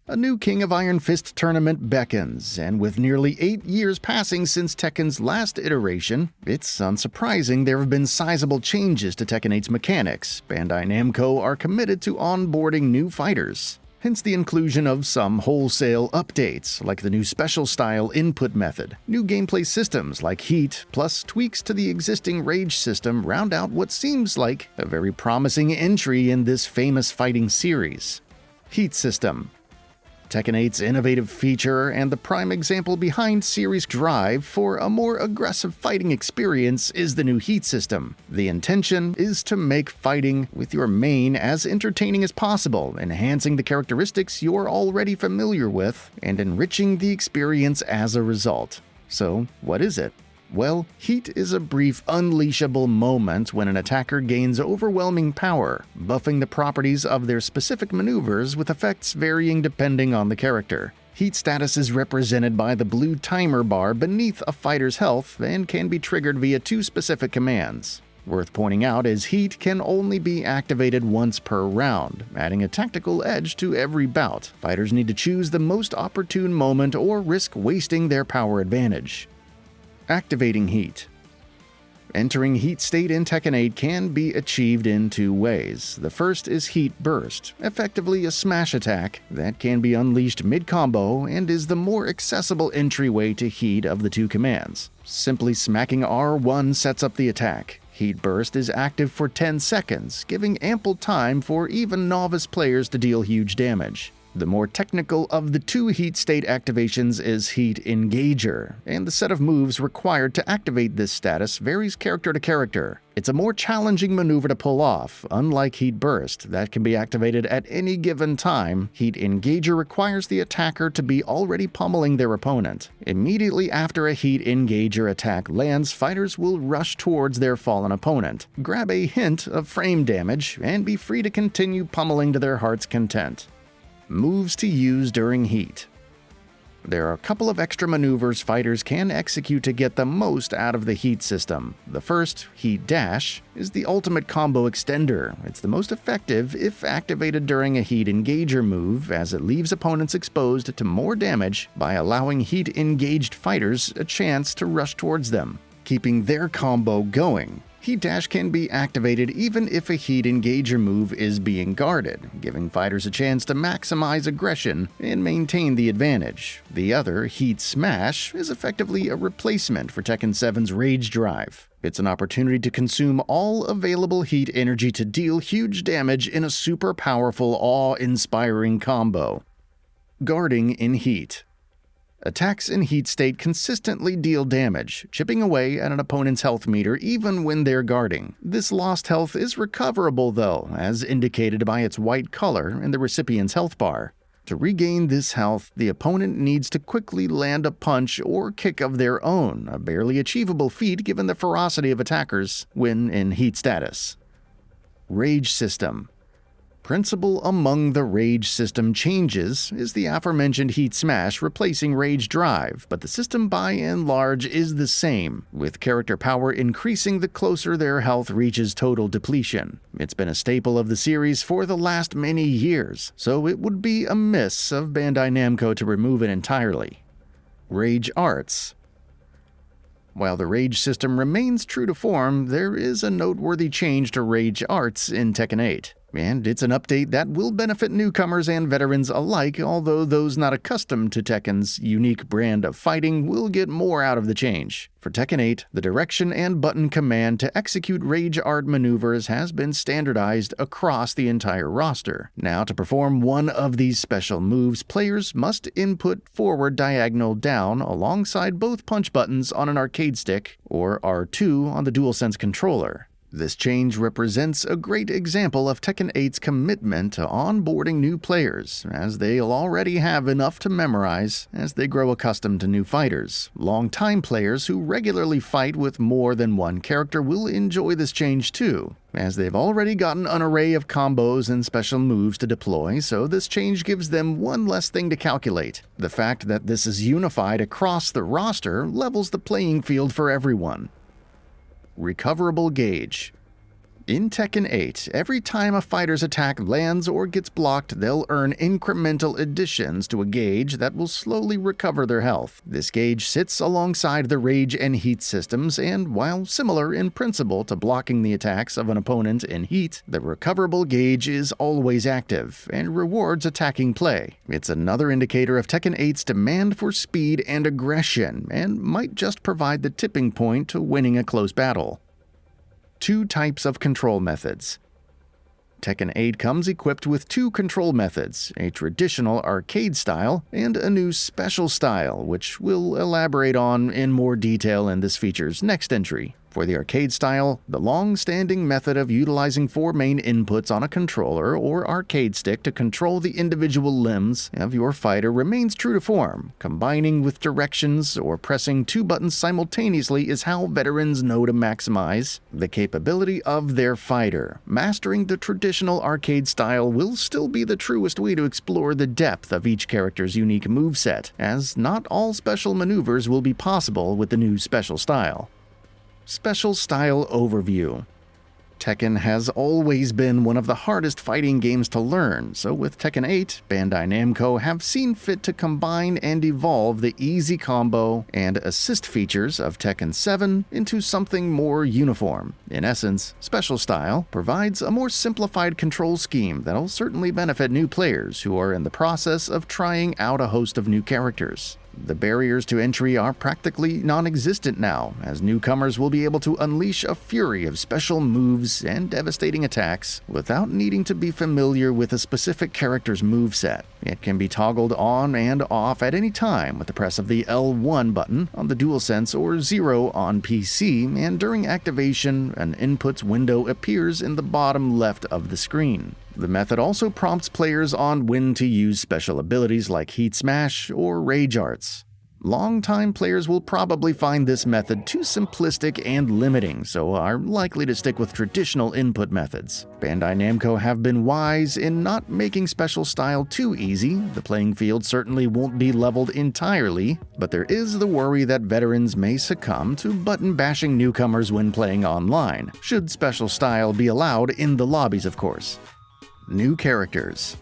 A new King of Iron Fist tournament beckons, and with nearly 8 years passing since Tekken's last iteration, it's unsurprising there have been sizable changes to Tekken 8's mechanics. Bandai Namco are committed to onboarding new fighters. Hence the inclusion of some wholesale updates, like the new special style input method. New gameplay systems like Heat, plus tweaks to the existing Rage system round out what seems like a very promising entry in this famous fighting series. Heat system. Tekken 8's innovative feature and the prime example behind series' drive for a more aggressive fighting experience is the new Heat system. The intention is to make fighting with your main as entertaining as possible, enhancing the characteristics you're already familiar with and enriching the experience as a result. So, what is it? Well, Heat is a brief unleashable moment when an attacker gains overwhelming power, buffing the properties of their specific maneuvers with effects varying depending on the character. Heat status is represented by the blue timer bar beneath a fighter's health and can be triggered via 2 specific commands. Worth pointing out is Heat can only be activated once per round, adding a tactical edge to every bout. Fighters need to choose the most opportune moment or risk wasting their power advantage. Activating Heat. Entering Heat state in Tekken 8 can be achieved in 2 ways. The first is Heat Burst, effectively a smash attack that can be unleashed mid-combo and is the more accessible entryway to Heat of the 2 commands. Simply smacking R1 sets up the attack. Heat Burst is active for 10 seconds, giving ample time for even novice players to deal huge damage. The more technical of the 2 Heat state activations is Heat Engager, and the set of moves required to activate this status varies character to character. It's a more challenging maneuver to pull off. Unlike Heat Burst, that can be activated at any given time, Heat Engager requires the attacker to be already pummeling their opponent. Immediately after a Heat Engager attack lands, fighters will rush towards their fallen opponent, grab a hint of frame damage, and be free to continue pummeling to their heart's content. Moves to use during Heat. There are a couple of extra maneuvers fighters can execute to get the most out of the Heat system. The first, Heat Dash, is the ultimate combo extender. It's the most effective if activated during a Heat Engager move, as it leaves opponents exposed to more damage by allowing Heat engaged fighters a chance to rush towards them, keeping their combo going. Heat Dash can be activated even if a Heat Engager move is being guarded, giving fighters a chance to maximize aggression and maintain the advantage. The other, Heat Smash, is effectively a replacement for Tekken 7's Rage Drive. It's an opportunity to consume all available heat energy to deal huge damage in a super powerful, awe-inspiring combo. Guarding in Heat. Attacks in Heat state consistently deal damage, chipping away at an opponent's health meter even when they're guarding. This lost health is recoverable though, as indicated by its white color in the recipient's health bar. To regain this health, the opponent needs to quickly land a punch or kick of their own, a barely achievable feat given the ferocity of attackers when in Heat status. Rage system. Principal among the Rage system changes is the aforementioned Heat Smash replacing Rage Drive, but the system by and large is the same, with character power increasing the closer their health reaches total depletion. It's been a staple of the series for the last many years, so it would be amiss of Bandai Namco to remove it entirely. Rage Arts. While the Rage system remains true to form, there is a noteworthy change to Rage Arts in Tekken 8. And it's an update that will benefit newcomers and veterans alike, although those not accustomed to Tekken's unique brand of fighting will get more out of the change. For Tekken 8, the direction and button command to execute Rage Art maneuvers has been standardized across the entire roster. Now, to perform one of these special moves, players must input forward diagonal down alongside both punch buttons on an arcade stick, or R2 on the DualSense controller. This change represents a great example of Tekken 8's commitment to onboarding new players, as they'll already have enough to memorize as they grow accustomed to new fighters. Long-time players who regularly fight with more than one character will enjoy this change too, as they've already gotten an array of combos and special moves to deploy, so this change gives them one less thing to calculate. The fact that this is unified across the roster levels the playing field for everyone. Recoverable gauge. In Tekken 8, every time a fighter's attack lands or gets blocked, they'll earn incremental additions to a gauge that will slowly recover their health. This gauge sits alongside the rage and heat systems, and while similar in principle to blocking the attacks of an opponent in heat, the recoverable gauge is always active and rewards attacking play. It's another indicator of Tekken 8's demand for speed and aggression, and might just provide the tipping point to winning a close battle. 2 types of control methods. Tekken 8 comes equipped with 2 control methods, a traditional arcade style and a new special style, which we'll elaborate on in more detail in this feature's next entry. For the arcade style, the long-standing method of utilizing 4 main inputs on a controller or arcade stick to control the individual limbs of your fighter remains true to form. Combining with directions or pressing 2 buttons simultaneously is how veterans know to maximize the capability of their fighter. Mastering the traditional arcade style will still be the truest way to explore the depth of each character's unique moveset, as not all special maneuvers will be possible with the new special style. Special Style Overview. Tekken has always been one of the hardest fighting games to learn, so with Tekken 8, Bandai Namco have seen fit to combine and evolve the easy combo and assist features of Tekken 7 into something more uniform. In essence, Special Style provides a more simplified control scheme that'll certainly benefit new players who are in the process of trying out a host of new characters. The barriers to entry are practically non-existent now, as newcomers will be able to unleash a fury of special moves and devastating attacks without needing to be familiar with a specific character's moveset. It can be toggled on and off at any time with the press of the L1 button on the DualSense or 0 on PC, and during activation, an inputs window appears in the bottom left of the screen. The method also prompts players on when to use special abilities like Heat Smash or Rage Arts. Longtime players will probably find this method too simplistic and limiting, so are likely to stick with traditional input methods. Bandai Namco have been wise in not making Special Style too easy. The playing field certainly won't be leveled entirely, but there is the worry that veterans may succumb to button-bashing newcomers when playing online, should Special Style be allowed in the lobbies, of course. New characters.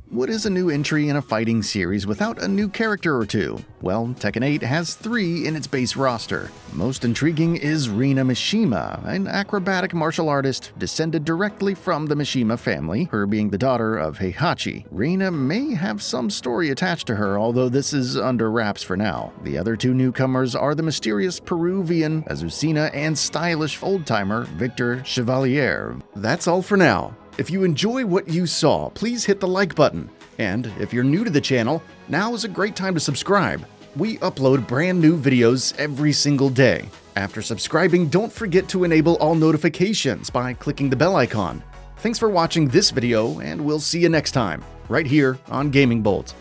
What is a new entry in a fighting series without a new character or two? Well, Tekken 8 has 3 in its base roster. Most intriguing is Rina Mishima, an acrobatic martial artist descended directly from the Mishima family, her being the daughter of Heihachi. Rina may have some story attached to her, although this is under wraps for now. The other 2 newcomers are the mysterious Peruvian Azucena and stylish old-timer Victor Chevalier. That's all for now. If you enjoy what you saw, please hit the like button. And if you're new to the channel, now is a great time to subscribe. We upload brand new videos every single day. After subscribing, don't forget to enable all notifications by clicking the bell icon. Thanks for watching this video, and we'll see you next time, right here on Gaming Bolt.